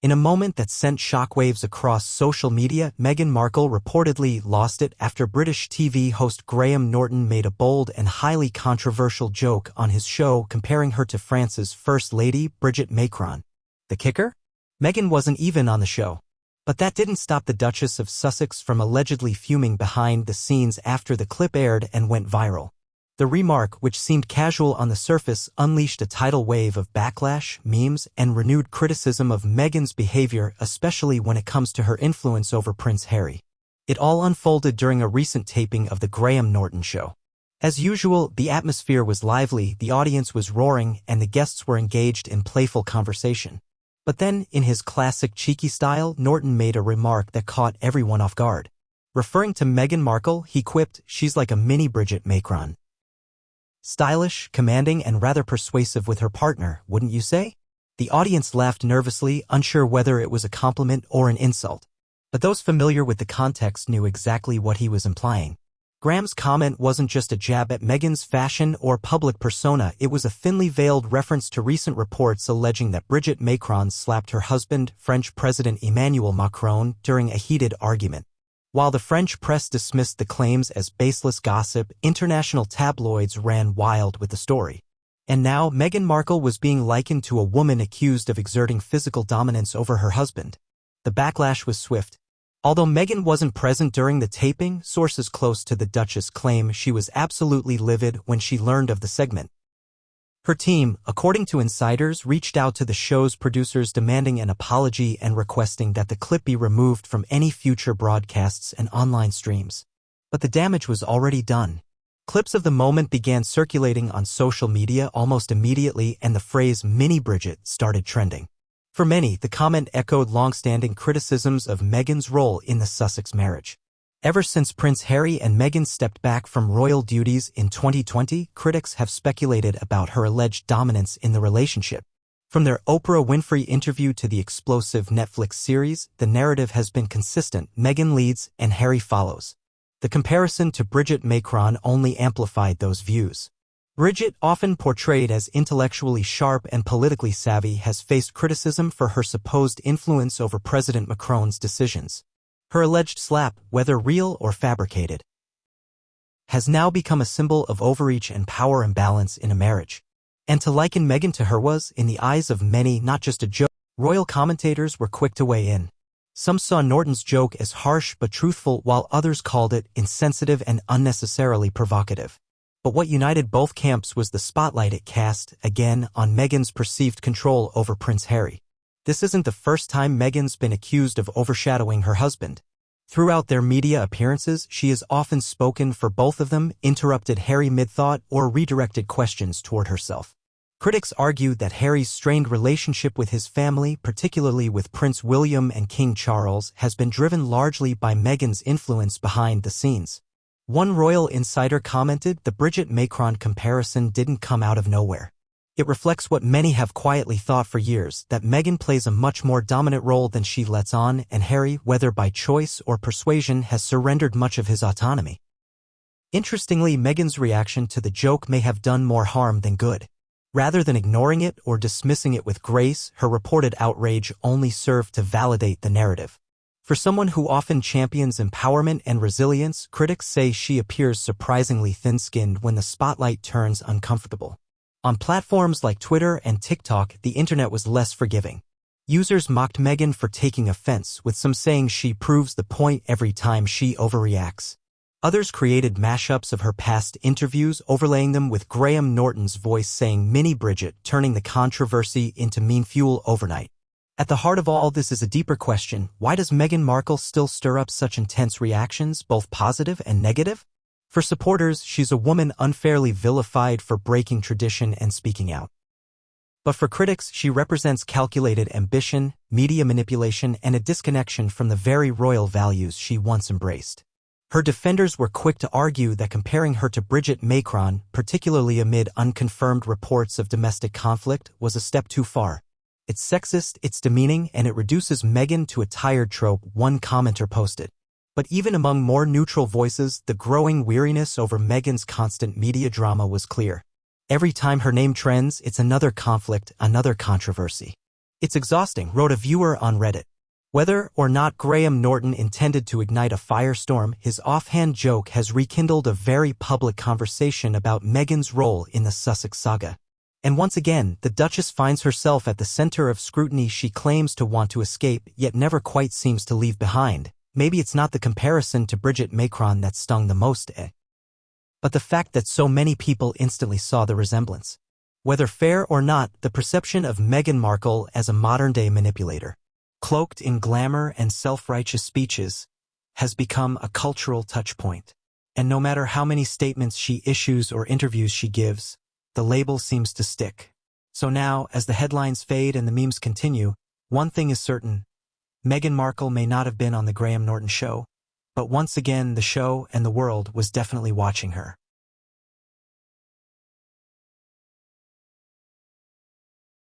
In a moment that sent shockwaves across social media, Meghan Markle reportedly lost it after British TV host Graham Norton made a bold and highly controversial joke on his show comparing her to France's First Lady, Brigitte Macron. The kicker? Meghan wasn't even on the show. But that didn't stop the Duchess of Sussex from allegedly fuming behind the scenes after the clip aired and went viral. The remark, which seemed casual on the surface, unleashed a tidal wave of backlash, memes, and renewed criticism of Meghan's behavior, especially when it comes to her influence over Prince Harry. It all unfolded during a recent taping of the Graham Norton show. As usual, the atmosphere was lively, the audience was roaring, and the guests were engaged in playful conversation. But then, in his classic cheeky style, Norton made a remark that caught everyone off guard. Referring to Meghan Markle, he quipped, "She's like a mini Brigitte Macron. Stylish, commanding, and rather persuasive with her partner, wouldn't you say?" The audience laughed nervously, unsure whether it was a compliment or an insult. But those familiar with the context knew exactly what he was implying. Graham's comment wasn't just a jab at Meghan's fashion or public persona, it was a thinly veiled reference to recent reports alleging that Brigitte Macron slapped her husband, French President Emmanuel Macron, during a heated argument. While the French press dismissed the claims as baseless gossip, international tabloids ran wild with the story. And now, Meghan Markle was being likened to a woman accused of exerting physical dominance over her husband. The backlash was swift. Although Meghan wasn't present during the taping, sources close to the Duchess claim she was absolutely livid when she learned of the segment. Her team, according to insiders, reached out to the show's producers demanding an apology and requesting that the clip be removed from any future broadcasts and online streams. But the damage was already done. Clips of the moment began circulating on social media almost immediately, and the phrase "Mini Brigitte" started trending. For many, the comment echoed long-standing criticisms of Meghan's role in the Sussex marriage. Ever since Prince Harry and Meghan stepped back from royal duties in 2020, critics have speculated about her alleged dominance in the relationship. From their Oprah Winfrey interview to the explosive Netflix series, the narrative has been consistent: Meghan leads and Harry follows. The comparison to Brigitte Macron only amplified those views. Brigitte, often portrayed as intellectually sharp and politically savvy, has faced criticism for her supposed influence over President Macron's decisions. Her alleged slap, whether real or fabricated, has now become a symbol of overreach and power imbalance in a marriage. And to liken Meghan to her was, in the eyes of many, not just a joke. Royal commentators were quick to weigh in. Some saw Norton's joke as harsh but truthful, while others called it insensitive and unnecessarily provocative. But what united both camps was the spotlight it cast, again, on Meghan's perceived control over Prince Harry. This isn't the first time Meghan's been accused of overshadowing her husband. Throughout their media appearances, she has often spoken for both of them, interrupted Harry mid-thought, or redirected questions toward herself. Critics argue that Harry's strained relationship with his family, particularly with Prince William and King Charles, has been driven largely by Meghan's influence behind the scenes. One royal insider commented, "The Brigitte Macron comparison didn't come out of nowhere. It reflects what many have quietly thought for years, that Meghan plays a much more dominant role than she lets on, and Harry, whether by choice or persuasion, has surrendered much of his autonomy." Interestingly, Meghan's reaction to the joke may have done more harm than good. Rather than ignoring it or dismissing it with grace, her reported outrage only served to validate the narrative. For someone who often champions empowerment and resilience, critics say she appears surprisingly thin-skinned when the spotlight turns uncomfortable. On platforms like Twitter and TikTok, the internet was less forgiving. Users mocked Meghan for taking offense, with some saying she proves the point every time she overreacts. Others created mashups of her past interviews, overlaying them with Graham Norton's voice saying "Mini Brigitte," turning the controversy into meme fuel overnight. At the heart of all this is a deeper question: why does Meghan Markle still stir up such intense reactions, both positive and negative? For supporters, she's a woman unfairly vilified for breaking tradition and speaking out. But for critics, she represents calculated ambition, media manipulation, and a disconnection from the very royal values she once embraced. Her defenders were quick to argue that comparing her to Brigitte Macron, particularly amid unconfirmed reports of domestic conflict, was a step too far. It's sexist, it's demeaning, and it reduces Meghan to a tired trope, one commenter posted. But even among more neutral voices, the growing weariness over Meghan's constant media drama was clear. Every time her name trends, it's another conflict, another controversy. It's exhausting, wrote a viewer on Reddit. Whether or not Graham Norton intended to ignite a firestorm, his offhand joke has rekindled a very public conversation about Meghan's role in the Sussex saga. And once again, the Duchess finds herself at the center of scrutiny she claims to want to escape, yet never quite seems to leave behind. Maybe it's not the comparison to Brigitte Macron that stung the most, but the fact that so many people instantly saw the resemblance. Whether fair or not, the perception of Meghan Markle as a modern-day manipulator, cloaked in glamour and self-righteous speeches, has become a cultural touchpoint. And no matter how many statements she issues or interviews she gives, the label seems to stick. So now, as the headlines fade and the memes continue, one thing is certain: Meghan Markle may not have been on the Graham Norton show, but once again the show and the world was definitely watching her.